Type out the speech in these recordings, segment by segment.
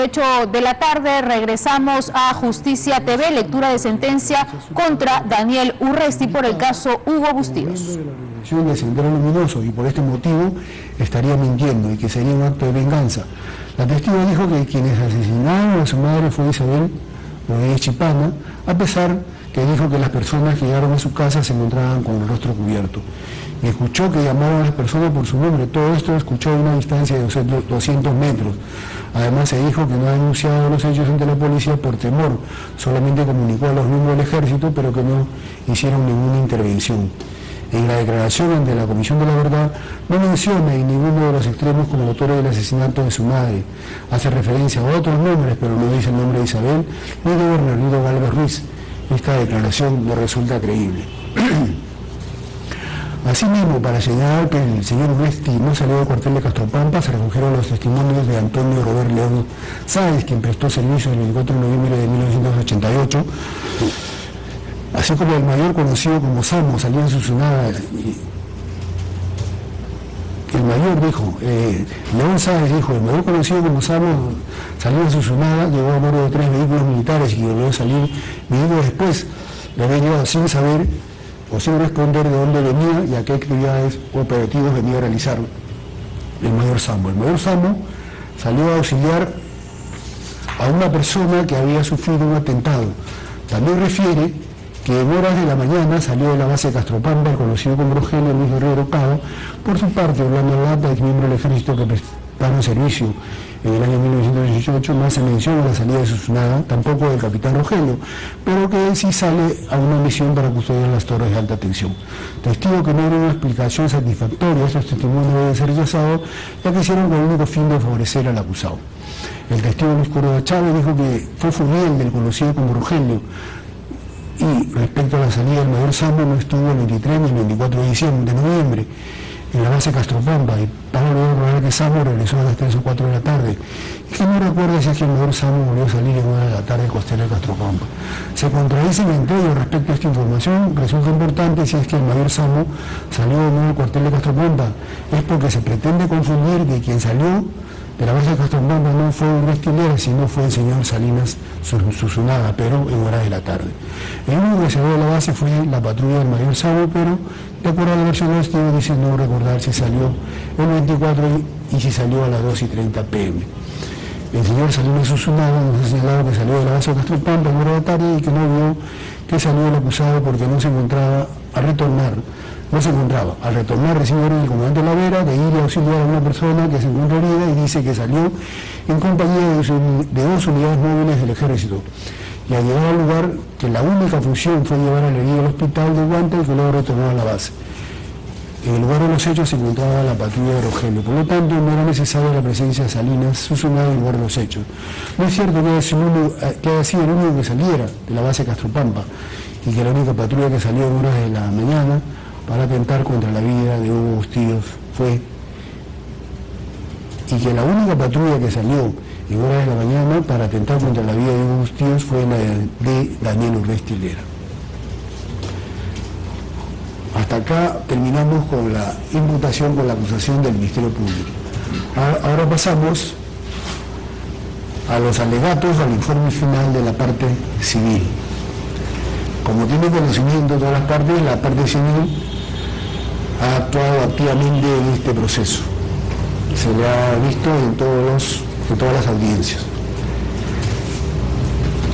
8 de la tarde regresamos a Justicia TV, lectura de sentencia contra Daniel Urresti por el caso Hugo Bustíos. De Sendero Luminoso, y por este motivo estaría mintiendo y que sería un acto de venganza. La testigo dijo que quienes asesinaron a su madre fue Isabel Rodríguez Chipana, a pesar que dijo que las personas que llegaron a su casa se encontraban con el rostro cubierto. Y escuchó que llamaron a las personas por su nombre. Todo esto escuchó a una distancia de 200 metros. Además se dijo que no ha denunciado los hechos ante la policía por temor, solamente comunicó a los miembros del ejército, pero que no hicieron ninguna intervención. En la declaración ante la Comisión de la Verdad no menciona en ninguno de los extremos como autores del asesinato de su madre. Hace referencia a otros nombres, pero no dice el nombre de Isabel ni de Bernardino Gálvez Ruiz. Esta declaración no resulta creíble. Asimismo, para señalar que el señor Urresti no salió del cuartel de Castropampa, se recogieron los testimonios de Antonio Robert León Sáenz, quien prestó servicio el 24 de noviembre de 1988, así como el mayor conocido como Samo, salió en Susunada. El mayor dijo, León Sáenz dijo, el mayor conocido como Samo salió en Susunada, llegó a bordo de 3 vehículos militares y volvió a salir minutos después. Le había llegado sin saber o sin responder de dónde venía y a qué actividades o operativos venía a realizar el mayor Samo. El mayor Samo salió a auxiliar a una persona que había sufrido un atentado. También refiere que en horas de la mañana salió de la base de Castropampa el conocido como Rogelio Luis Guerrero Cabo. Por su parte, Orlando Lata, ex miembro del ejército que prestaron servicio en el año 1918, no se menciona la salida de Susunada, tampoco del capitán Rogelio, pero que él sí sale a una misión para custodiar las torres de alta tensión. Testigo que no era una explicación satisfactoria, estos testimonios deben ser rechazados, ya que hicieron con el único fin de favorecer al acusado. El testigo Luis Córdoba Chávez dijo que fue Furriel del conocido como Rogelio, y respecto a la salida del mayor Samo no estuvo el 23 ni el 24 de noviembre en la base Castropampa, y Pablo luego recordar que Samo regresó a las 3 o 4 de la tarde y que no recuerda si es que el mayor Samo volvió a salir en 1 de la tarde costera de Castropampa. Se contradicen entre ellos respecto a esta información. Resulta importante si es que el mayor Samo salió o no del cuartel de Castropampa, es porque se pretende confundir que quien salió de la base de Castropampa no fue Urresti, sino fue el señor Salinas Susunada, pero en horas de la tarde. El único que salió de la base fue la patrulla del mayor Samo, pero de acuerdo a la versión de testigo dice no recordar si salió el 24 y si salió a las 2:30 p.m. El señor Salinas Susunada nos ha señalado que salió de la base de Castropampa en horas de la tarde y que no vio que salió el acusado porque no se encontraba al retornar. Al retornar recibe orden del comandante Lavera de ir a auxiliar a una persona que se encuentra herida y dice que salió en compañía de 2 unidades móviles del ejército. Y al llegar al lugar, que la única función fue llevar al herido al hospital de Guanta y que luego retornó a la base. En el lugar de los hechos se encontraba la patrulla de Rogelio, por lo tanto no era necesaria la presencia de Salinas Susunada en el lugar de los hechos. No es cierto que haya sido el único que saliera de la base de Castropampa y que la única patrulla que salió en horas de la mañana para atentar contra la vida de Hugo Bustíos fue, y que la única patrulla que salió en horas de la mañana para atentar contra la vida de Hugo Bustíos fue la de Daniel Urresti Lera. Hasta acá terminamos con la imputación, con la acusación del Ministerio Público. Ahora pasamos a los alegatos, al informe final de la parte civil. Como tiene conocimiento de todas las partes, la parte civil ha actuado activamente en este proceso. Se le ha visto en todas las audiencias.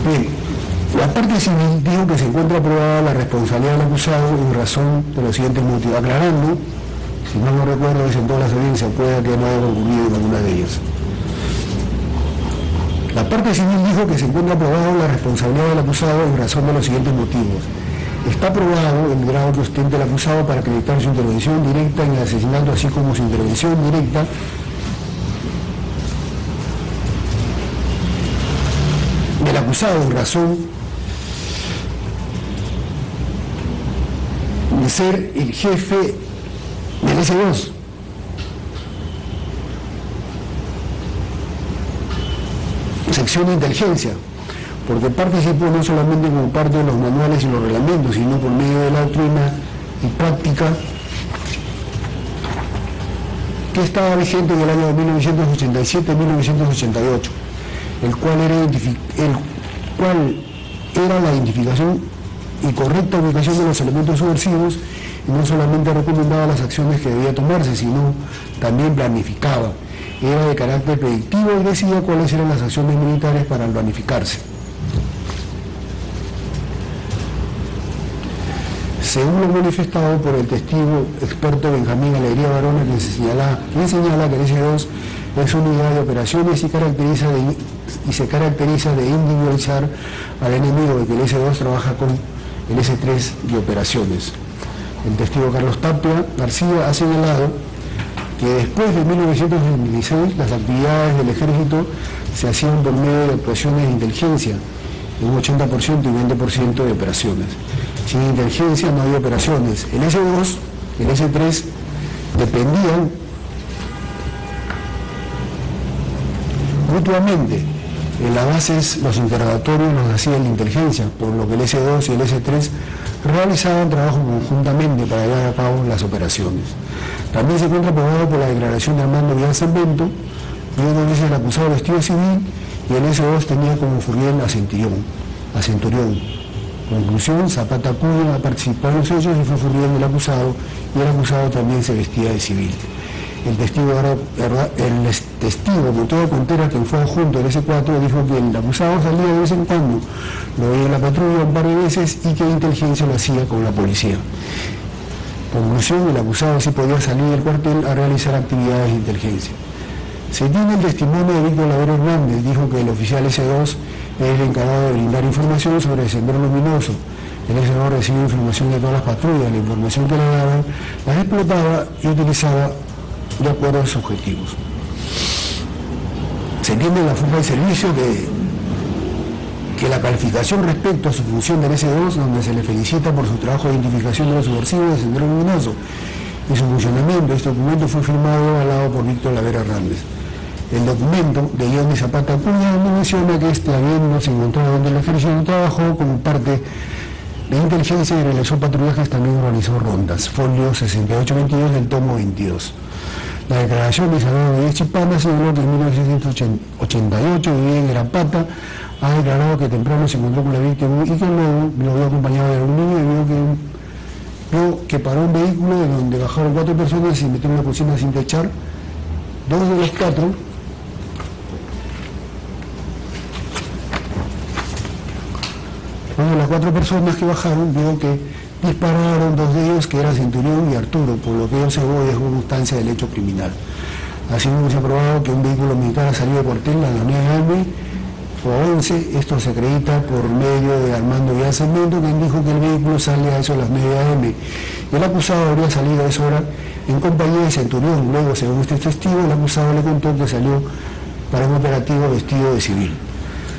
Bien, la parte civil dijo que se encuentra aprobada la responsabilidad del acusado en razón de los siguientes motivos, aclarando, si no lo recuerdo, es en todas las audiencias, puede que no haya concurrido en alguna de ellas. La parte civil dijo que se encuentra aprobada la responsabilidad del acusado en razón de los siguientes motivos. Está aprobado el grado que ostenta el acusado para acreditar su intervención directa en el asesinato, así como su intervención directa del acusado en razón de ser el jefe del S2. Sección de inteligencia, porque participó no solamente como parte de los manuales y los reglamentos, sino por medio de la doctrina y práctica que estaba vigente en el año de 1987-1988. el cual era la identificación y correcta ubicación de los elementos subversivos, y no solamente recomendaba las acciones que debía tomarse, sino también planificaba. Era de carácter predictivo y decía cuáles eran las acciones militares para planificarse. Según lo manifestado por el testigo experto Benjamín Alegría Barona, quien señala que el S-2 es una unidad de operaciones y se caracteriza de individualizar al enemigo, de que el S-2 trabaja con el S-3 de operaciones. El testigo Carlos Tapia García ha señalado que después de 1976 las actividades del ejército se hacían por medio de actuaciones de inteligencia, un 80% y 20% de operaciones. Sin inteligencia no hay operaciones. El S-2, el S-3 dependían mutuamente. En las bases los interrogatorios los hacía la inteligencia, por lo que el S-2 y el S-3 realizaban trabajo conjuntamente para llevar a cabo las operaciones. También se encuentra probado por la declaración de Armando Vidal Sanbento, luego dice el acusado vestido civil, y el S-2 tenía como furriel a Centurión. Conclusión, Zapata Acuña ha participado en los hechos y fue furriel del acusado, y el acusado también se vestía de civil. El testigo Montoya Contreras, quien fue adjunto del S4, dijo que el acusado salía de vez en cuando, lo veía en la patrulla un par de veces y que inteligencia lo hacía con la policía. Conclusión, el acusado sí podía salir del cuartel a realizar actividades de inteligencia. Se tiene el testimonio de Víctor Lavero Hernández, dijo que el oficial S2 es el encargado de brindar información sobre el Sendero Luminoso. El S2 recibe información de todas las patrullas, la información que le daban, las explotaba y utilizaba de acuerdo a sus objetivos. Se entiende en la forma de servicio que la calificación respecto a su función del S2, donde se le felicita por su trabajo de identificación de los subversivos del Sendero Luminoso y su funcionamiento. Este documento fue firmado y avalado por Víctor Lavero Hernández. El documento de Johnny Zapata Acuña menciona que habiéndose encontrado donde el ejército trabajó como parte de inteligencia y realizó patrullajes, también organizó rondas. Folio 6822 del tomo 22. La declaración de Isabel de Chipana señaló que en 1988 vivía en Grapata. Ha declarado que temprano se encontró con la víctima y que luego lo vio acompañado de un niño y vio que paró un vehículo de donde bajaron 4 personas y se metieron en una cocina sin techar. 2 de los 4 las 4 personas que bajaron vio que dispararon 2 de ellos, que eran Centurión y Arturo, por lo que ellos se dejó constancia del hecho criminal. Asimismo se ha probado que un vehículo militar ha salido de cuartel a las 9 AM o 11, esto se acredita por medio de Armando Vidal Sanbento, quien dijo que el vehículo sale a eso a las 9 AM. El acusado habría salido a esa hora en compañía de Centurión. Luego, según este testigo, el acusado le contó que salió para un operativo vestido de civil.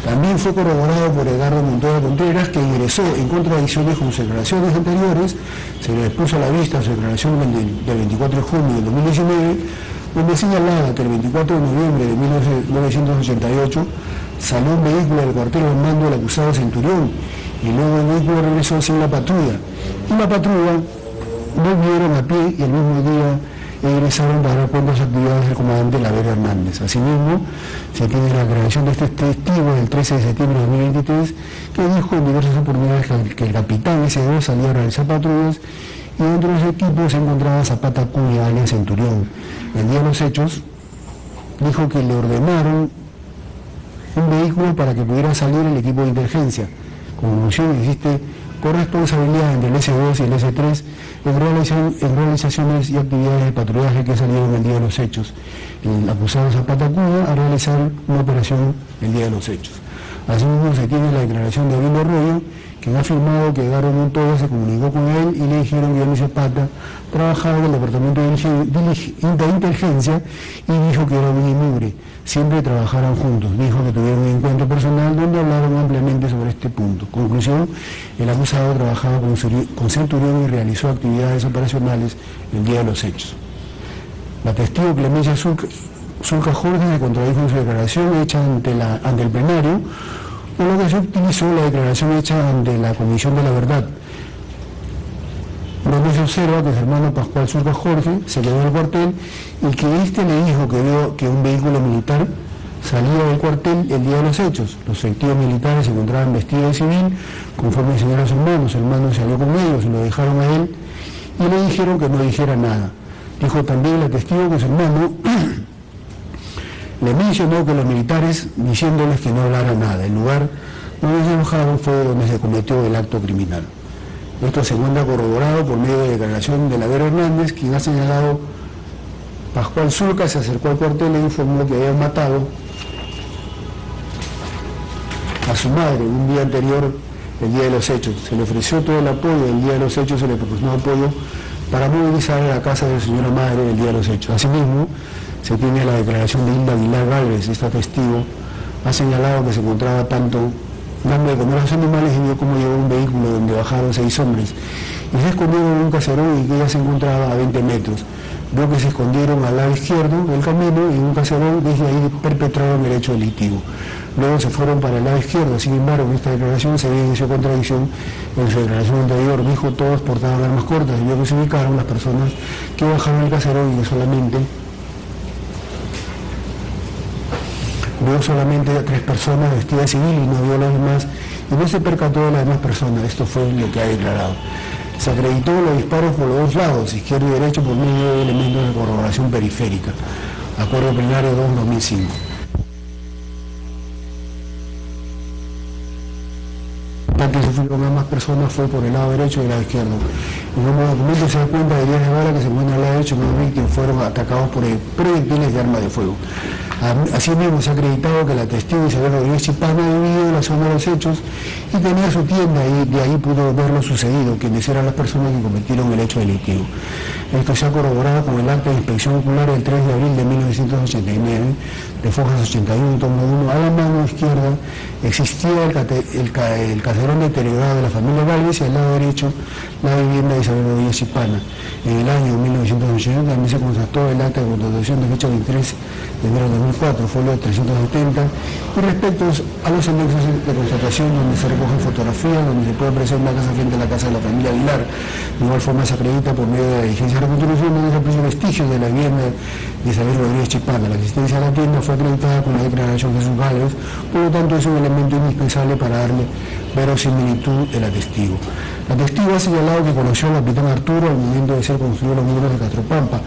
También fue corroborado por Edgardo Montoya Contreras, que ingresó en contradicciones con sus declaraciones anteriores. Se le expuso a la vista su declaración del 24 de junio del 2019, donde señalaba que el 24 de noviembre de 1988 salió un vehículo del cuartel al mando del acusado Centurión, y luego el vehículo regresó sin la patrulla. Y la patrulla volvieron a pie y el mismo día egresaron para dar cuenta de las actividades del comandante Lavero Hernández. Asimismo, se tiene la declaración de este testigo del 13 de septiembre de 2023, que dijo en diversas oportunidades que el capitán S2 salía a realizar patrullas y dentro de ese equipo se encontraba Zapata Acuña, alias Centurión. El día de los hechos, dijo que le ordenaron un vehículo para que pudiera salir el equipo de inteligencia. Conclusión, existe corresponsabilidad entre el S2 y el S3 en realizaciones y actividades de patrullaje que salieron el día de los hechos. El acusado Zapata Acuña a realizar una operación el día de los hechos. Asimismo se tiene la declaración de Abino Arroyo, quien ha afirmado que Edgardo Montoya se comunicó con él y le dijeron que Johnny Zapata trabajaba en el departamento de inteligencia y dijo que era muy inmubre, siempre trabajaron juntos. Dijo que tuvieron un encuentro personal donde hablaron ampliamente sobre este punto. Conclusión, el acusado trabajaba con Centurión y realizó actividades operacionales el día de los hechos. La testigo Clemencia Zulca Jorge se contradijo en su declaración hecha ante el plenario, por lo que se utilizó la declaración hecha ante la Comisión de la Verdad, donde se observa que su hermano Pascual Zulca Jorge se quedó en el cuartel y que éste le dijo que vio que un vehículo militar salía del cuartel el día de los hechos. Los efectivos militares se encontraban vestidos de civil, conforme señalaron sus hermanos. El hermano salió con ellos y lo dejaron a él y le dijeron que no dijera nada. Dijo también el testigo que su hermano le mencionó que los militares, diciéndoles que no hablara nada. El lugar donde se enojaron fue donde se cometió el acto criminal. Esto se encuentra corroborado por medio de declaración de Lavero Hernández, quien ha señalado Pascual Zulca se acercó al cuartel e informó que habían matado a su madre un día anterior, el día de los hechos. Se le ofreció todo el apoyo, el día de los hechos se le proporcionó apoyo para movilizar a la casa de su señora madre el día de los hechos. Asimismo, se tiene la declaración de Hilda Aguilar Gálvez. Esta testigo ha señalado que se encontraba tanto dando de comer a los animales y vio cómo llegó un vehículo donde bajaron 6 hombres y se escondieron en un caserón y que ella se encontraba a 20 metros. Vio que se escondieron al lado izquierdo del camino y en un caserón, desde ahí perpetraron el hecho delictivo. Luego se fueron para el lado izquierdo. Sin embargo, en esta declaración se evidenció contradicción en su declaración anterior. Dijo todos portaban armas cortas y vio que se ubicaron las personas que bajaron el caserón y que vio solamente a 3 personas vestidas de civil y no vio a las demás y no se percató de las demás personas. Esto fue lo que ha declarado. Se acreditó los disparos por los dos lados, izquierdo y derecho, por medio de elementos de corroboración periférica. Acuerdo plenario 2-2005. Que sufrieron ambas personas fue por el lado derecho y el lado izquierdo. En los documentos se da cuenta de heridas de bala que se encuentran al lado derecho, que los víctimas fueron atacados por proyectiles de arma de fuego. Asimismo, se ha acreditado que la testigo Isabel Rodríguez Chipana vivía en la zona de los hechos y tenía su tienda y de ahí pudo ver lo sucedido, quienes eran las personas que cometieron el hecho delictivo. Esto se ha corroborado con el acta de inspección ocular del 3 de abril de 1989, de Fojas 81, tomo 1. A la mano izquierda existía el caserón deteriorado de la familia Gálvez y al lado derecho la vivienda de Isabel Rodríguez Chipana. En el año 1989 también se constató el acta de contratación de fecha 23 de enero de 2004, folio 370, y respecto a los anexos de constatación donde se recogen fotografías, donde se puede apreciar una casa frente a la casa de la familia Aguilar. De igual forma se acredita por medio de la diligencia de reconstrucción donde se aprecian vestigios de la vivienda de Isabel Rodríguez Chipana. La existencia de la tienda fue acreditada con la declaración de sus Gálvez, por lo tanto es un elemento indispensable para darle verosimilitud del testigo. La testigo ha señalado que conoció al capitán Arturo al momento de ser construidos los muros de Castropampa,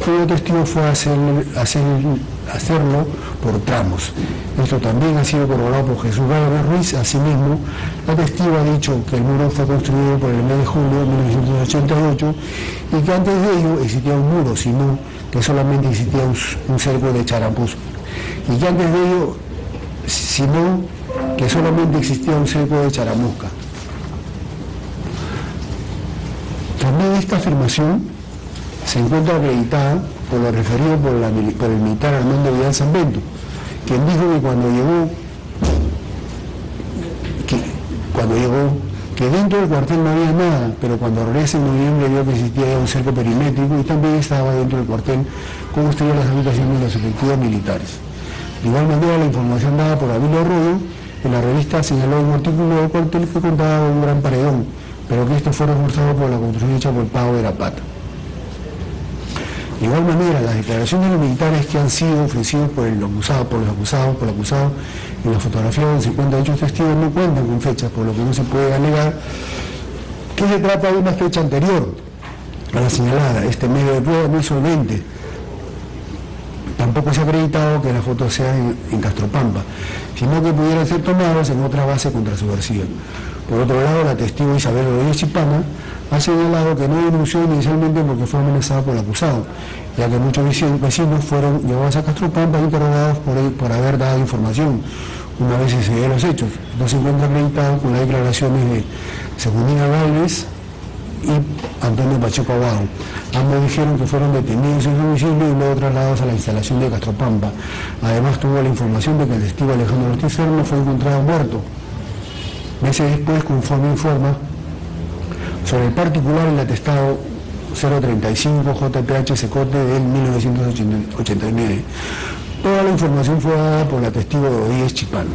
pero el testigo fue a hacerlo por tramos. Esto también ha sido corroborado por Jesús Gálvez Ruiz. Asimismo, la testigo ha dicho que el muro fue construido por el mes de julio de 1988 y que antes de ello existía un muro, sino que solamente existía un cerco de charamposo. Y que antes de ello, sino que solamente existía un cerco de charamusca. También esta afirmación se encuentra acreditada por lo referido por el militar Armando Vidal Sanbento, quien dijo que cuando llegó que dentro del cuartel no había nada, pero cuando regresa en noviembre vio que existía un cerco perimétrico y también estaba dentro del cuartel como estaban las habitaciones de los efectivos militares. De igual manera, la información dada por Abilio Arroyo en la revista señaló un artículo del cuartel que contaba un gran paredón, pero que esto fue reforzado por la construcción hecha por Pago de la Pata. De igual manera, las declaraciones de los militares que han sido ofrecidos por el acusado en la fotografía donde se encuentran dichos testigos no cuentan con fechas, por lo que no se puede alegar que se trata de una fecha anterior a la señalada. Este medio de prueba no es solvente. Tampoco se ha acreditado que las fotos sean en Castropampa, sino que pudieran ser tomadas en otra base contra su versión. Por otro lado, la testigo Isabel Rodríguez Chipana ha señalado que no denunció inicialmente porque fue amenazada por el acusado, ya que muchos vecinos fueron llevados a Castropampa interrogados por haber dado información una vez se dieron los hechos. Esto se encuentra acreditado con las declaraciones de Secundina Gálvez y Antonio Pacheco Aguado. Ambos dijeron que fueron detenidos en su domicilio y luego trasladados a la instalación de Castropampa. Además tuvo la información de que el testigo Alejandro Ortiz Serna fue encontrado muerto meses después, conforme informa sobre el particular el atestado 035 JPH Secote del 1989. Toda la información fue dada por la testigo Rodríguez Chipana.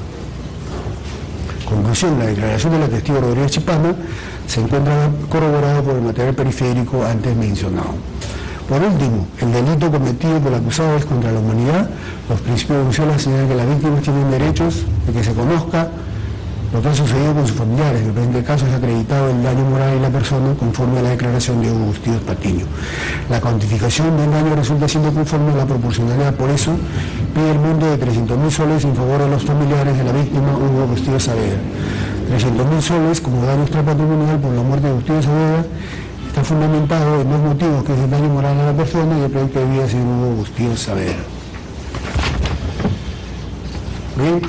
Conclusión, la declaración de la testigo Rodríguez Chipana se encuentra corroborada por el material periférico antes mencionado. Por último, el delito cometido por el acusado es contra la humanidad. Los principios de Bruselas señalan que las víctimas tienen derechos de que se conozca lo que ha sucedido con sus familiares. En el presente caso es acreditado el daño moral y la persona conforme a la declaración de Hugo Bustillos Patiño. La cuantificación del daño resulta siendo conforme a la proporcionalidad. Por eso pide el monto de 300.000 soles en favor de los familiares de la víctima Hugo Bustillos Saavedra. 300.000 soles como daño extrapatrimonial por la muerte de Bustillos Saavedra está fundamentado en dos motivos, que es el daño moral a la persona y el proyecto de vida de Hugo Bustillos Saavedra. Bien,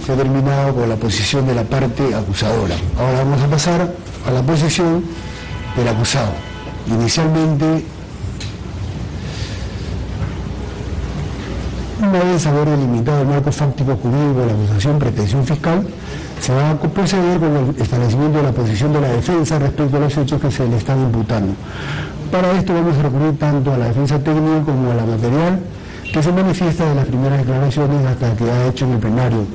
se ha terminado con la posición de la parte acusadora. Ahora vamos a pasar a la posición del acusado. Inicialmente, una vez haber delimitado el marco fáctico jurídico de la acusación, pretensión fiscal, se va a proceder con el establecimiento de la posición de la defensa respecto a los hechos que se le están imputando. Para esto vamos a recurrir tanto a la defensa técnica como a la material, que se manifiesta de las primeras declaraciones hasta que ha hecho en el plenario.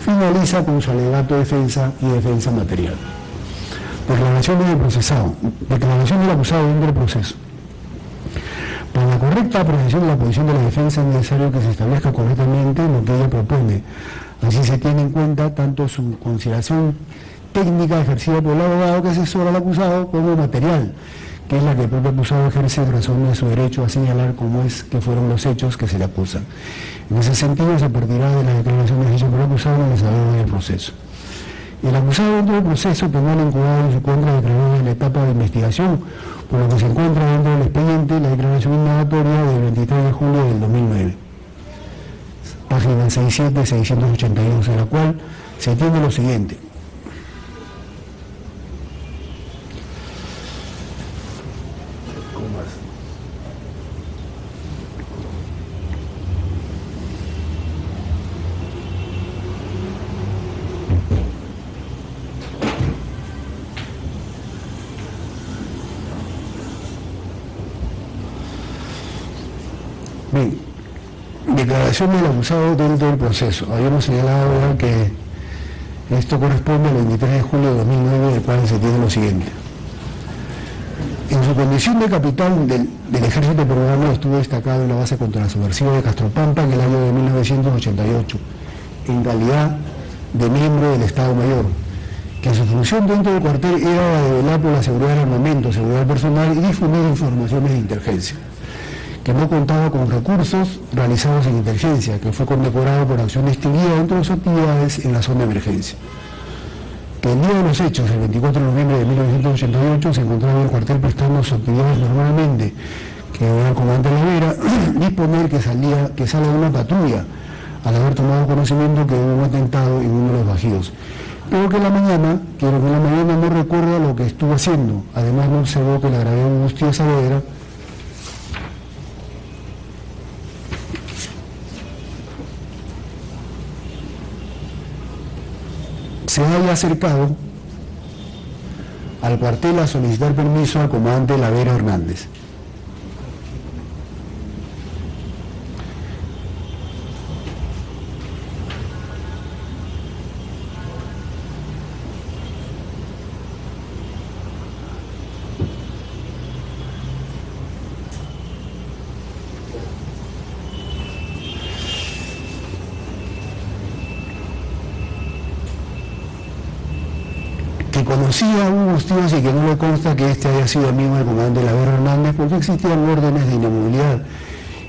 Finaliza con su alegato de defensa y defensa material. Declaraciones del procesado. Declaración del acusado dentro del proceso. Para la correcta apreciación de la posición de la defensa es necesario que se establezca correctamente lo que ella propone. Así se tiene en cuenta tanto su consideración técnica ejercida por el abogado que asesora al acusado como material, que es la que el propio acusado ejerce en razón de su derecho a señalar cómo es que fueron los hechos que se le acusan. En ese sentido se partirá de las declaraciones hechas por el acusado en el desarrollo del proceso. El acusado dentro del proceso penal incubado en su contra declaró en la etapa de investigación, por lo que se encuentra dentro del expediente la declaración indagatoria del 23 de julio del 2009. Página 67-682, en la cual se tiene lo siguiente. Bien, declaración del acusado dentro del proceso. Habíamos señalado ya que esto corresponde al 23 de julio de 2009, del cual se tiene lo siguiente. En su condición de capitán del ejército peruano estuvo destacado en la base contra la subversiva de Castropampa en el año de 1988, en calidad de miembro del Estado Mayor, que su función dentro del cuartel era la de velar por la seguridad del armamento, seguridad personal y difundir informaciones de inteligencia, que no contaba con recursos realizados en inteligencia, que fue condecorado por acción distinguida dentro de sus actividades en la zona de emergencia. Que el día de los hechos, el 24 de noviembre de 1988, se encontraba en el cuartel prestando sus actividades normalmente, que era el comandante Lavera disponer que salga una patrulla, al haber tomado conocimiento que hubo un atentado en uno de los bajíos. Pero que en la mañana no recuerda lo que estuvo haciendo. Además no observó que la gravedad de Bustillos Saavedra se haya acercado al cuartel a solicitar permiso al comandante Lavera Hernández. Que conocía a Hugo Bustillos y que no le consta que este haya sido amigo del comandante Lavera Hernández, porque existían órdenes de inamovilidad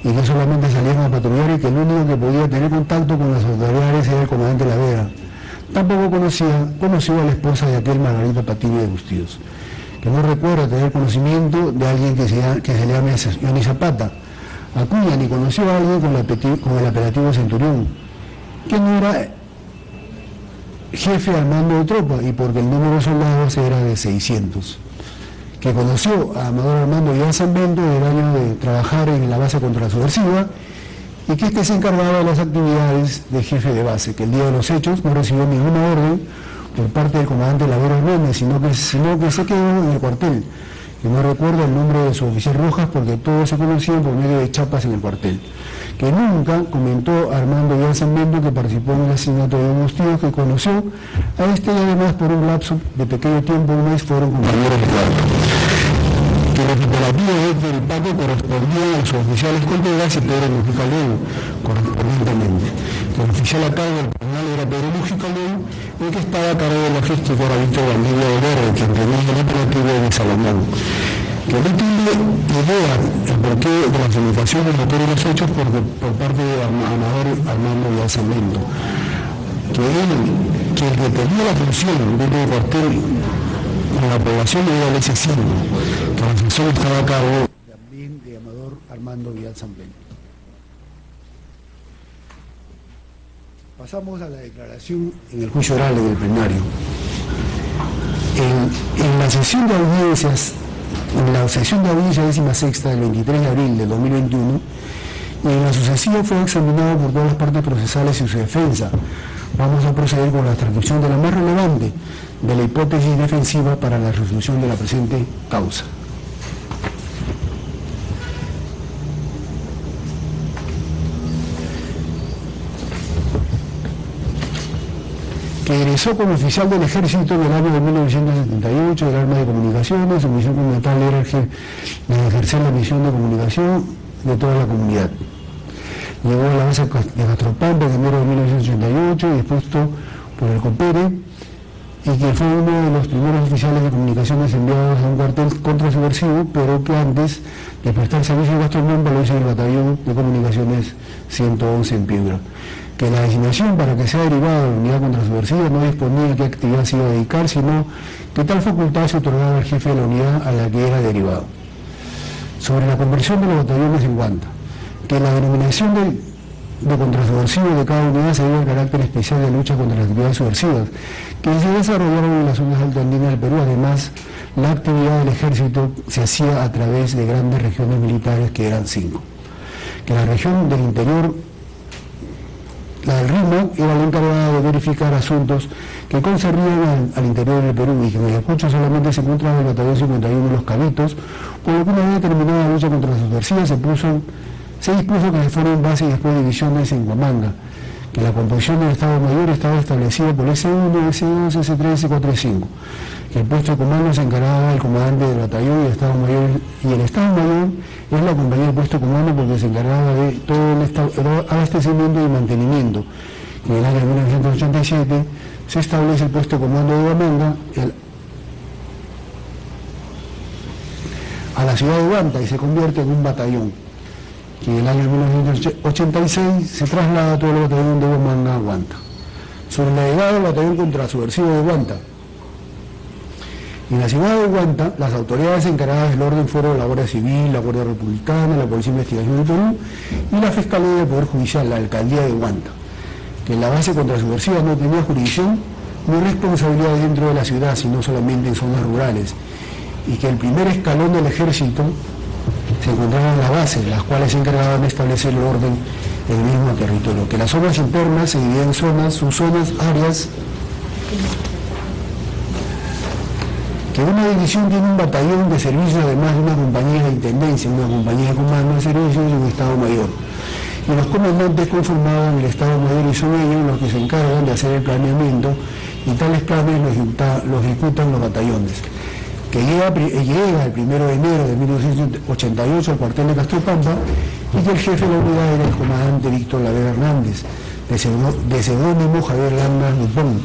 y que solamente salían a patrullar y que el único que podía tener contacto con las autoridades era el comandante Lavera. Tampoco conoció a la esposa de aquel Margarita Patiño de Bustillos, que no recuerda tener conocimiento de alguien que se llame Johnny Zapata. Acuña ni conoció a alguien con el apelativo Centurión, que no era jefe al mando de tropa y porque el número de soldados era de 600. Que conoció a Amador Armando Vidal Sanbento del año de trabajar en la base contra la subversiva y que este se encargaba de las actividades de jefe de base, que el día de los hechos no recibió ninguna orden por parte del comandante Lavera Hernández, sino que se quedó en el cuartel, que no recuerda el nombre de su oficial Rojas porque todos se conocían por medio de chapas en el cuartel. Que nunca comentó a Armando Vidal Sanbento que participó en el asesinato de Bustillos, que conoció a este y además por un lapso de pequeño tiempo, un mes, fueron compañeros de cuarto. Que los operativos del Paco correspondían a los oficiales Contreras y Pedro Mujica León, correspondientemente. El oficial a cargo del personal era Pedro Mujica León, el que estaba a cargo de la logística era Víctor Valdivia de Verde, quien tenía el operativo de Salomón. Que no tiene idea el porqué de la comunicación del motor de los hechos por parte de Amador Armando Villalsamento. Que el que tenía la función dentro del cuartel con la población era el S5, que la función estaba a cargo también de Amador Armando Villalsamento. Pasamos a la declaración en el juicio oral en el plenario. En la sesión de audiencias, en la sesión de audiencia 16ª del 23 de abril de 2021, y en la sucesiva fue examinado por todas las partes procesales y su defensa. Vamos a proceder con la transcripción de la más relevante de la hipótesis defensiva para la resolución de la presente causa. Que egresó como oficial del Ejército en el año de 1978 del arma de comunicaciones. Su misión fundamental era ejercer la misión de comunicación de toda la comunidad. Llegó a la base de Castropampa en enero de 1988 y expuesto por el COPERE, y que fue uno de los primeros oficiales de comunicaciones enviados a un cuartel contrasubversivo, pero que antes de prestar servicio en Castropampa lo hizo en el batallón de comunicaciones 111 en Piedra. Que la designación para que sea derivada de la unidad contrasubversiva no disponía de qué actividad se iba a dedicar, sino que tal facultad se otorgaba al jefe de la unidad a la que era derivado. Sobre la conversión de los batallones en Huanta, que la denominación de contrasubversivo de cada unidad se debe al carácter especial de lucha contra las actividades subversivas que se desarrollaron en las zonas altoandinas del Perú. Además, la actividad del ejército se hacía a través de grandes regiones militares, que eran 5. Que la región del interior, la del Ritmo, era la encargada de verificar asuntos que concernían al interior del Perú, y que en Ayacucho solamente se encontraba el batallón 51 de los Cabitos, por lo que una vez terminada la lucha contra las subversivas se dispuso que se fueran bases y después divisiones en Huamanga, que la composición del Estado Mayor estaba establecida por S1, S2, S3, S4 y S5, que el puesto de comando se encargaba del comandante del batallón y el Estado Mayor, y el Estado Mayor es la compañía del puesto de comando porque se encargaba de todo el abastecimiento y mantenimiento. En el año 1987 se establece el puesto de comando de Huamanga a la ciudad de Huanta y se convierte en un batallón. Que en el año 1986 se traslada todo el batallón de Huamanga a Huanta. Sobre la llegada del batallón contrasubversivo de Huanta. En la ciudad de Huanta, las autoridades encargadas del orden fueron la Guardia Civil, la Guardia Republicana, la Policía de Investigación del Perú y la Fiscalía del Poder Judicial, la Alcaldía de Huanta. Que la base contrasubversiva no tenía jurisdicción ni responsabilidad dentro de la ciudad, sino solamente en zonas rurales. Y que el primer escalón del ejército se encontraban en la base, las cuales se encargaban de establecer el orden en el mismo territorio. Que las zonas internas se dividían en zonas, subzonas, áreas. Que una división tiene un batallón de servicio, además de una compañía de intendencia, una compañía de comando de servicios y un Estado Mayor. Y los comandantes conformaban el Estado Mayor y son ellos los que se encargan de hacer el planeamiento, y tales planes los ejecutan los batallones. Que llega el 1 de enero de 1988 al cuartel de Castropampa, y que el jefe de la unidad era el comandante Víctor Lavera Hernández, de seudónimo Javier Landa Lupón,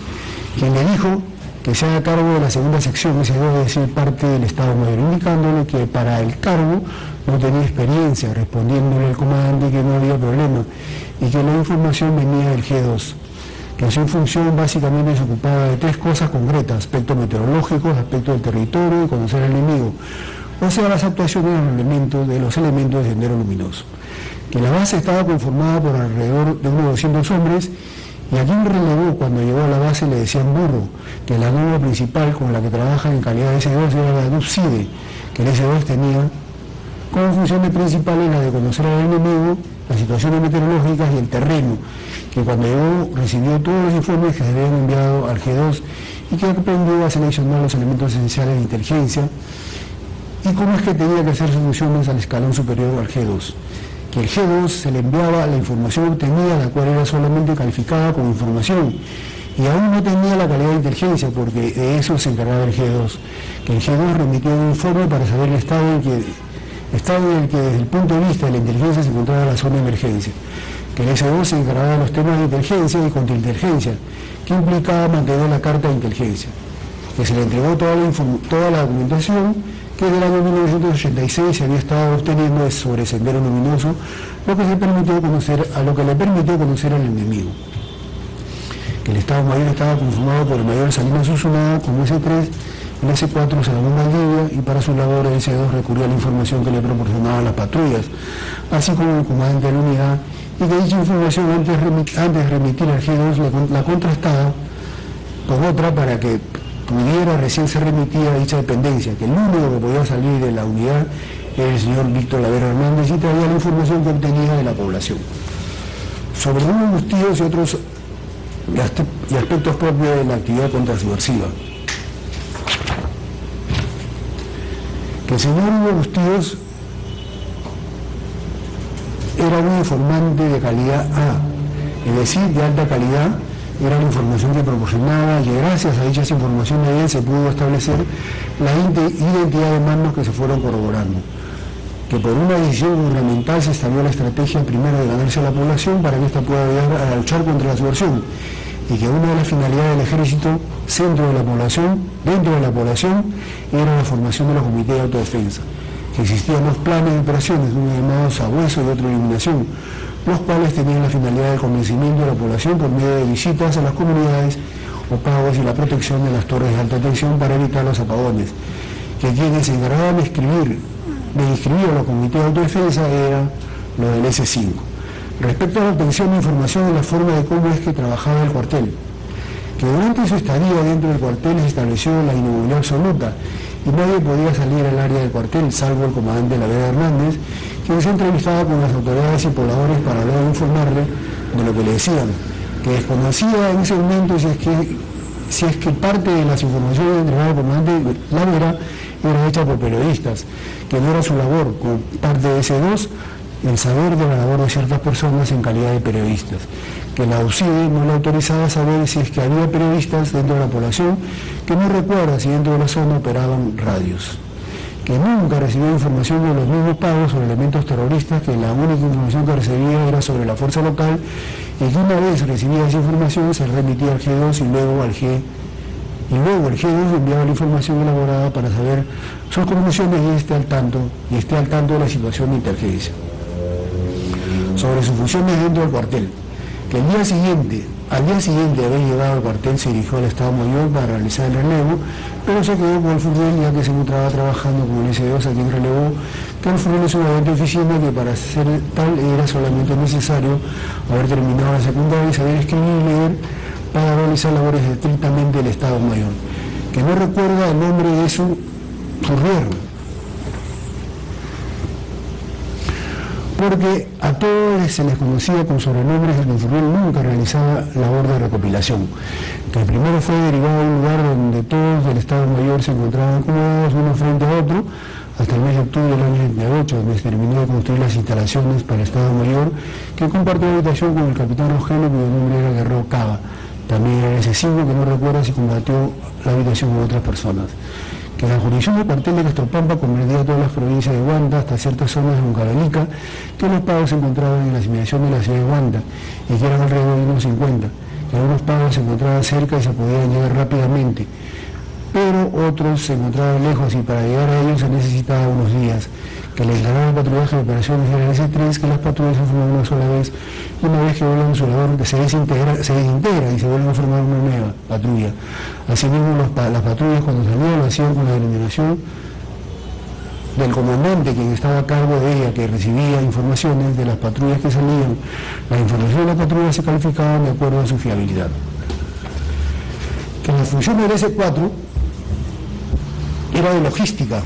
quien le dijo que se haga cargo de la segunda sección, ese debe decir parte del Estado Mayor, indicándole que para el cargo no tenía experiencia, respondiéndole al comandante que no había problema y que la información venía del G2. Que su función básicamente se ocupaba de 3 cosas concretas: aspectos meteorológicos, aspectos del territorio y conocer al enemigo, o sea, las actuaciones de los elementos de sendero luminoso. Que la base estaba conformada por alrededor de unos 200 hombres, y a quien relevó cuando llegó a la base le decían burro, que la nube principal con la que trabajan en calidad de S2 era la DUPSIDE, que el S2 tenía como funciones principales la de conocer al enemigo, las situaciones meteorológicas y el terreno, que cuando llegó recibió todos los informes que se habían enviado al G2 y que aprendió a seleccionar los elementos esenciales de inteligencia y cómo es que tenía que hacer sus funciones al escalón superior al G2. Que el G2 se le enviaba la información obtenida, la cual era solamente calificada como información, y aún no tenía la calidad de inteligencia, porque de eso se encargaba el G2, que el G2 remitió un informe para saber el estado en el que desde el punto de vista de la inteligencia se encontraba la zona de emergencia, que el S2 se encargaba de los temas de inteligencia y contrainteligencia, que implicaba mantener la carta de inteligencia, que se le entregó toda la documentación que desde el año 1986 se había estado obteniendo sobre Sendero Luminoso, lo que le permitió conocer al enemigo. Que el Estado Mayor estaba conformado por el mayor Salinas Usunaga como S3, el S4 Salomón Valdivia, y para su labor el S2 recurrió a la información que le proporcionaban las patrullas, así como el comandante de la unidad, y que dicha información antes de remitir al G2 la contrastaba con otra para que pudiera recién ser remitida a dicha dependencia, que el único que podía salir de la unidad era el señor Víctor Lavera Hernández y traía la información que obtenía de la población. Sobre Hugo Bustillos y otros y aspectos propios de la actividad contrasubversiva. Que el señor Hugo Bustillos era un informante de calidad A, es decir, de alta calidad. Era la información que proporcionaba, y gracias a dichas informaciones de él se pudo establecer la identidad de mandos que se fueron corroborando. Que por una decisión gubernamental se establó la estrategia primero de ganarse a la población para que ésta pueda ayudar a luchar contra la subversión, y que una de las finalidades del ejército dentro de la población era la formación de los comités de autodefensa, que existían dos planes de operaciones, uno llamado Sabueso y otro Eliminación, los cuales tenían la finalidad del convencimiento de la población por medio de visitas a las comunidades o pagos y la protección de las torres de alta tensión para evitar los apagones, que quienes se encargaban de inscribir a los comités de autodefensa era lo del S5. Respecto a la obtención de información de la forma de cómo es que trabajaba el cuartel, que durante su estadía dentro del cuartel se estableció la inmovilidad absoluta y nadie podía salir al área del cuartel salvo el comandante Lavera Hernández, quien se entrevistaba con las autoridades y pobladores para luego informarle de lo que le decían, que desconocía en ese momento si es que parte de las informaciones entregadas al comandante Lavera era hecha por periodistas, que no era su labor, como parte de ese dos, el saber de la labor de ciertas personas en calidad de periodistas, que la UCIDE no le autorizaba a saber si es que había periodistas dentro de la población, que no recuerda si dentro de la zona operaban radios, que nunca recibió información de los mismos pagos sobre elementos terroristas, que la única información que recibía era sobre la fuerza local, y que una vez recibida esa información se remitía al G2 y luego al G, y luego el G2 enviaba la información elaborada para saber sus conclusiones y esté al tanto de la situación de inteligencia. Sobre sus funciones dentro del cuartel, que al día siguiente de haber llegado al cuartel se dirigió al Estado Mayor para realizar el relevo, pero se quedó con el Furriel ya que se encontraba trabajando con el S2 a quien relevó, que el Furriel es un agente de oficina que para ser tal era solamente necesario haber terminado la secundaria y saber escribir y leer para realizar labores estrictamente del Estado Mayor, que no recuerda el nombre de su Furriel, porque a todos se les conocía con sobrenombres y el Furriel nunca realizaba labor de recopilación, que primero fue derivado a un lugar donde todos del Estado Mayor se encontraban acomodados uno frente a otro, hasta el mes de octubre del año 78, donde se terminó de construir las instalaciones para el Estado Mayor, que compartió habitación con el capitán Rogelio, cuyo nombre era Guerrero Cava. También era ese signo que no recuerda si compartió la habitación con otras personas. Que la jurisdicción del cuartel de Castropampa comprendía todas las provincias de Huanta hasta ciertas zonas de Huancavelica, que los pagos se encontraban en la inmediación de la ciudad de Huanta y que eran alrededor de unos 50, que algunos pagos se encontraban cerca y se podían llegar rápidamente, pero otros se encontraban lejos y para llegar a ellos se necesitaba unos días, que el encargado de patrullaje de operaciones era el S3, que las patrullas se forman una sola vez y una vez que vuelven su labor se desintegra y se vuelven a formar una nueva patrulla. Asimismo, las patrullas cuando salían lo hacían con la denominación del comandante, quien estaba a cargo de ella, que recibía informaciones de las patrullas que salían. Las informaciones de las patrullas se calificaban de acuerdo a su fiabilidad. Que la función del S4 era de logística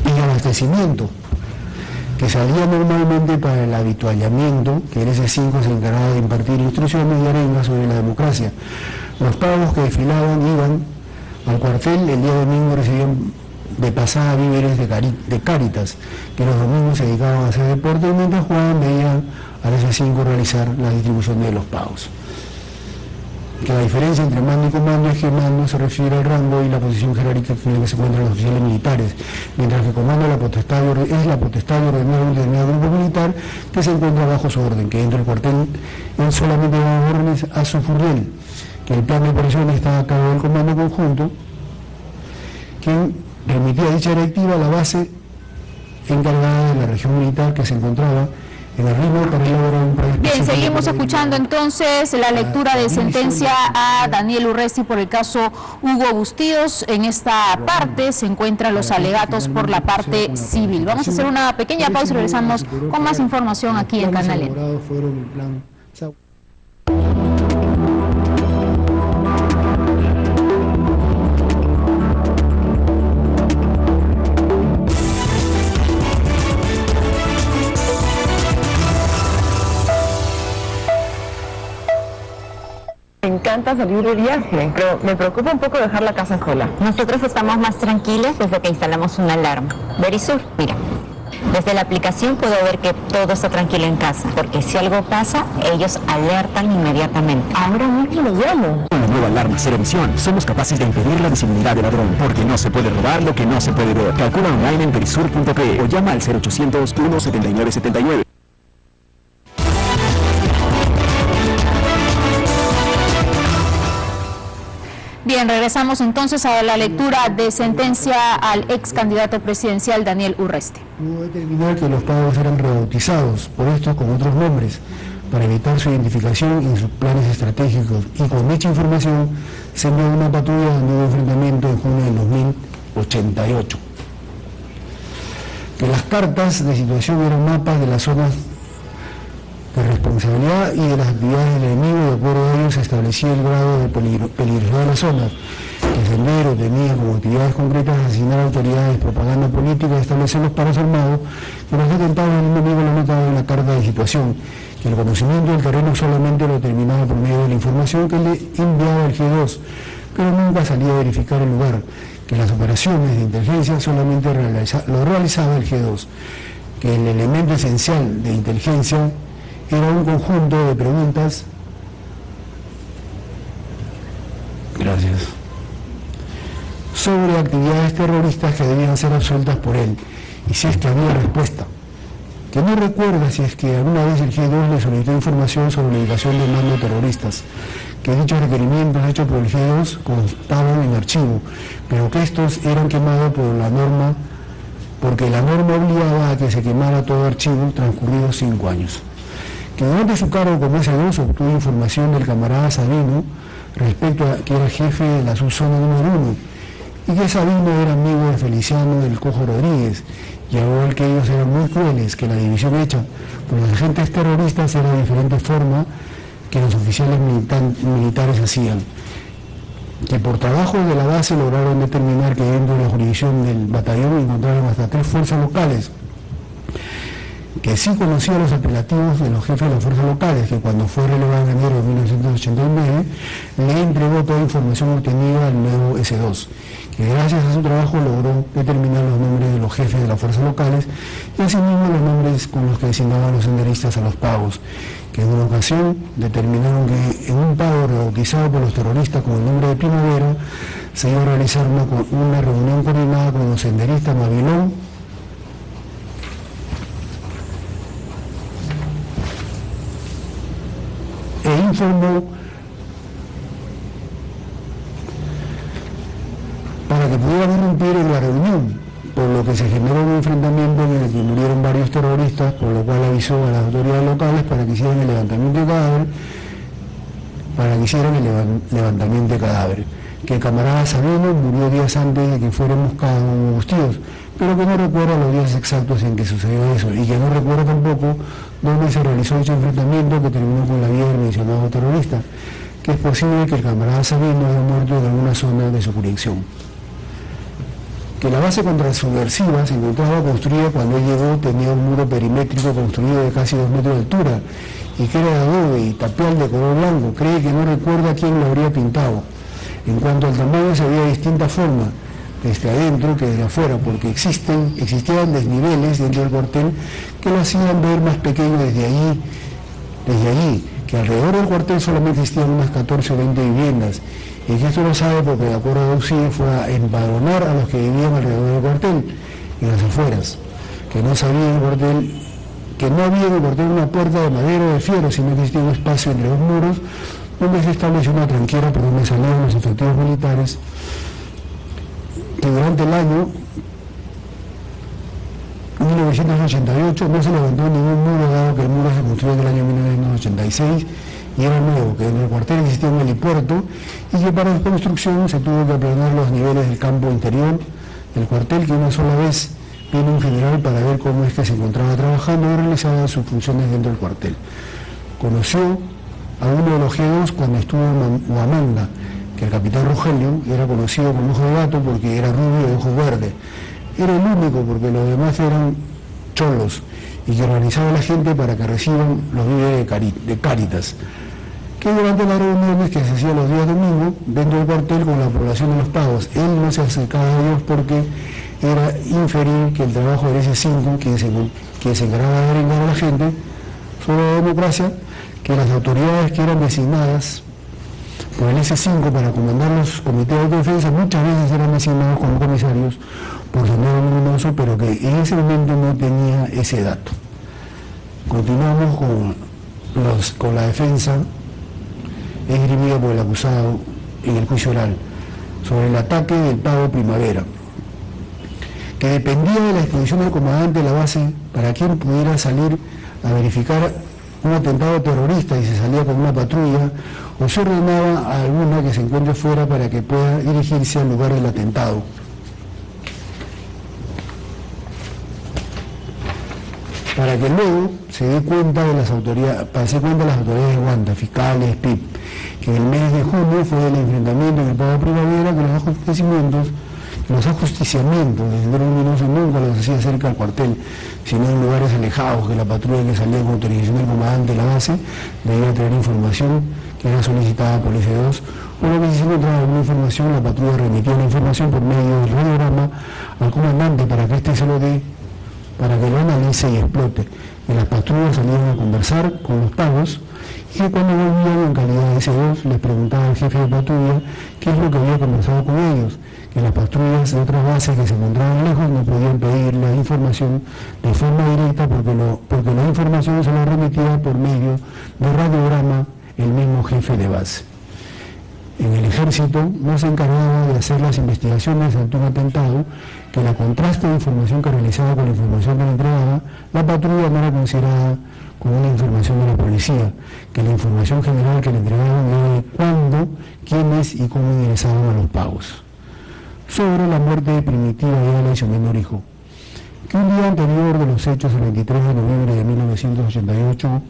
y abastecimiento, que salía normalmente para el habituallamiento, que el S5 se encargaba de impartir instrucciones y arengas sobre la democracia. Los pagos que desfilaban iban al cuartel, el día domingo recibían de pasada víveres de Cáritas, que los domingos se dedicaban a hacer deporte y mientras jugaban veían al S5 realizar la distribución de los pagos. que la diferencia entre mando y comando es que mando se refiere al rango y la posición jerárquica en la que se encuentran los oficiales militares, mientras que comando es la potestad de ordenar un determinado grupo militar que se encuentra bajo su orden, que dentro del cuartel él solamente da órdenes a su furriel, que el plan de operaciones está a cargo del comando conjunto, quien remitía dicha directiva a la base encargada de la región militar que se encontraba en el ritmo para elaborar un plan. Bien, seguimos escuchando entonces la lectura de sentencia a Daniel Urresti por el caso Hugo Bustíos. En esta parte se encuentran los alegatos por la parte civil. Vamos a hacer una pequeña pausa y regresamos con más información aquí en Canal N. Me encanta salir de viaje, pero me preocupa un poco dejar la casa sola. Nosotros estamos más tranquilos desde que instalamos una alarma. Verisur, mira, desde la aplicación puedo ver que todo está tranquilo en casa, porque si algo pasa, ellos alertan inmediatamente. Ahora mismo lo llamo. Con la nueva alarma Cero Visión, somos capaces de impedir la visibilidad del ladrón, porque no se puede robar lo que no se puede ver. Calcula online en verisur.pe o llama al 0800 17979. Bien, regresamos entonces a la lectura de sentencia al ex candidato presidencial Daniel Urresti. Pudo determinar que los pagos eran rebautizados por estos con otros nombres para evitar su identificación en sus planes estratégicos, y con dicha información se envió una patrulla de nuevo enfrentamiento en junio del 2088. Que las cartas de situación eran mapas de las zonas de responsabilidad y de las actividades del enemigo. De acuerdo a ellos se establecía el grado de peligrosidad de las zonas, que el sendero tenía como actividades concretas asignar autoridades, propaganda política, establecer los paros armados, que los atentados del enemigo lo anotaban en la carta de situación, que el conocimiento del terreno solamente lo determinaba por medio de la información que le enviaba el G2, pero nunca salía a verificar el lugar, que las operaciones de inteligencia solamente lo realizaba el G2, que el elemento esencial de inteligencia era un conjunto de preguntas, sobre actividades terroristas que debían ser absueltas por él, y si es que había respuesta. Que no recuerda si es que alguna vez el G2 le solicitó información sobre la ubicación de mando terroristas, que dichos requerimientos hechos por el G2 constaban en archivo, pero que estos eran quemados por la norma, porque la norma obligaba a que se quemara todo archivo transcurridos 5 años. Que durante su cargo como S2 obtuvo información del camarada Sabino respecto a que era jefe de la subzona número 1, y que Sabino era amigo de Feliciano del Cojo Rodríguez, y al igual que ellos eran muy crueles, que la división hecha por los agentes terroristas era de diferente forma que los oficiales militares hacían. Que por trabajo de la base lograron determinar que dentro de la jurisdicción del batallón encontraron hasta 3 fuerzas locales, que sí conocía los apelativos de los jefes de las fuerzas locales, que cuando fue relevado en enero de 1989, le entregó toda información obtenida al nuevo S2, que gracias a su trabajo logró determinar los nombres de los jefes de las fuerzas locales y asimismo los nombres con los que designaban los senderistas a los pagos, que en una ocasión determinaron que en un pago rebautizado por los terroristas con el nombre de Primavera se iba a realizar una reunión coordinada con los senderistas Mavilón, e informó para que pudieran irrumpir en la reunión, por lo que se generó un enfrentamiento en el que murieron varios terroristas, por lo cual avisó a las autoridades locales para que hicieran el levantamiento de cadáver, que el camarada Sabino murió días antes de que fuera buscado en Bustíos, pero que no recuerda los días exactos en que sucedió eso, y que no recuerda tampoco dónde se realizó ese enfrentamiento que terminó con la vida del mencionado terrorista, que es posible que el camarada Sabino haya muerto en alguna zona de su jurisdicción. Que la base contrasubversiva se encontraba construida cuando él llegó, tenía un muro perimétrico construido de casi 2 metros de altura, y que era de adobe y tapial de color blanco. Cree que no recuerda quién lo habría pintado. En cuanto al tamaño, se veía de distinta forma, desde adentro que desde afuera, porque existían desniveles dentro del cuartel que lo hacían ver más pequeño desde allí, que alrededor del cuartel solamente existían unas 14 o 20 viviendas, y que esto lo sabe porque de acuerdo a Auxilio fue a empadronar a los que vivían alrededor del cuartel, en las afueras, que no sabían el cuartel, que no había en el cuartel una puerta de madera o de fierro, sino que existía un espacio entre dos muros donde se estableció una tranquera por donde salían los efectivos militares, que durante el año 1988 no se levantó ningún muro, dado que el muro se construyó en el año 1986 y era nuevo, que en el cuartel existía un helipuerto y que para su construcción se tuvo que aplanar los niveles del campo interior del cuartel, que una sola vez vino un general para ver cómo es que se encontraba trabajando y realizaba sus funciones dentro del cuartel. Conoció a uno de los G2 cuando estuvo en Huamanga, que el capitán Rogelio era conocido como Ojo de Gato porque era rubio y de ojos verdes. Era el único porque los demás eran cholos y que organizaba a la gente para que reciban los víveres de Cáritas, que durante las reuniones que se hacían los días domingos dentro del cuartel con la población de los pagos, él no se acercaba a ellos porque era inferir que el trabajo del S5, quien se encargaba de brindar a la gente sobre la democracia, que las autoridades que eran designadas por el S5 para comandar los comités de autodefensa muchas veces eran designados como comisarios por dinero luminoso, pero que en ese momento no tenía ese dato. Continuamos con la defensa esgrimida por el acusado en el juicio oral sobre el ataque del pago Primavera, que dependía de la disposición del comandante de la base para quien pudiera salir a verificar un atentado terrorista y se salía con una patrulla, o se ordenaba a alguna que se encuentre fuera para que pueda dirigirse al lugar del atentado. Para que luego se dé cuenta de las autoridades, de Guanta, fiscales, PIP, que en el mes de junio fue el enfrentamiento en el pago Primavera, que los ajusticiamientos del Centro Luminoso nunca los hacía cerca al cuartel, sino en lugares alejados, que la patrulla que salía con autorización del comandante de la base debía traer información que era solicitada por el S2, o lo que si se encontraba alguna información, la patrulla remitía la información por medio del radiograma al comandante para que éste se lo dé, para que lo analice y explote. Y las patrullas salían a conversar con los pagos y cuando volvían en calidad de S2 les preguntaba al jefe de patrulla qué es lo que había conversado con ellos, que las patrullas de otras bases que se encontraban lejos no podían pedir la información de forma directa porque la información se la remitía por medio de radiograma el mismo jefe de base. En el ejército no se encargaba de hacer las investigaciones ante un atentado, que la contraste de información que realizaba con la información que le entregaba, la patrulla no era considerada como una información de la policía, que la información general que le entregaban era de cuándo, quiénes y cómo ingresaban a los pagos. Sobre la muerte de Primitiva Ayala y su menor hijo, que un día anterior de los hechos, el 23 de noviembre de 1988,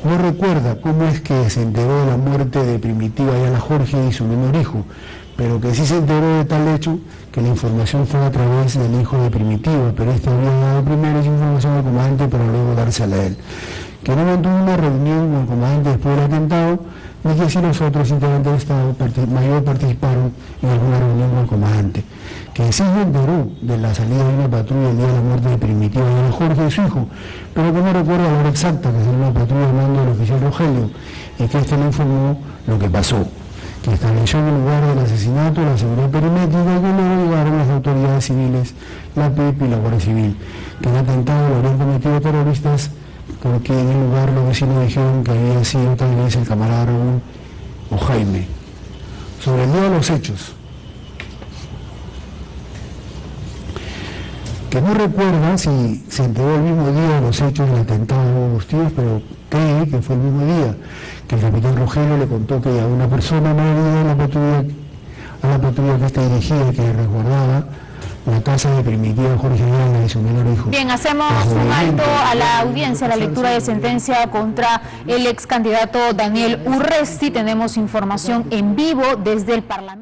no recuerda cómo es que se enteró de la muerte de Primitiva Ayala Jorge y su menor hijo, pero que sí se enteró de tal hecho que la información fue a través del hijo de Primitiva, pero este había dado primero esa información al comandante para luego dársela a él. Que no mantuvo una reunión con el comandante después del atentado, ni que si los otros integrantes del Estado Mayor participaron en alguna reunión con el comandante. Que sí se enteró de la salida de una patrulla el día de la muerte de Primitiva de Jorge y su hijo, pero que no recuerda la hora exacta, que salió una patrulla al mando del oficial Rogelio, y que este le informó lo que pasó, que estableció en el lugar del asesinato la seguridad perimétrica y que luego llegaron las autoridades civiles, la PIP y la Guardia Civil, que el atentado lo habrían cometido terroristas porque en el lugar los vecinos dijeron que había sido tal vez el camarada Raúl o Jaime. Sobre el día de los hechos, que no recuerda si se enteró el mismo día de los hechos del atentado de Hugo Bustillos, pero cree que fue el mismo día, que el capitán Rogelio le contó que a una persona no herida a la patrulla que está dirigida, que resguardaba la casa de Primitiva Jorge Ayala y su menor hijo. Bien, hacemos un alto a la audiencia, a la lectura de sentencia contra el ex candidato Daniel Urresti. Tenemos información en vivo desde el Parlamento.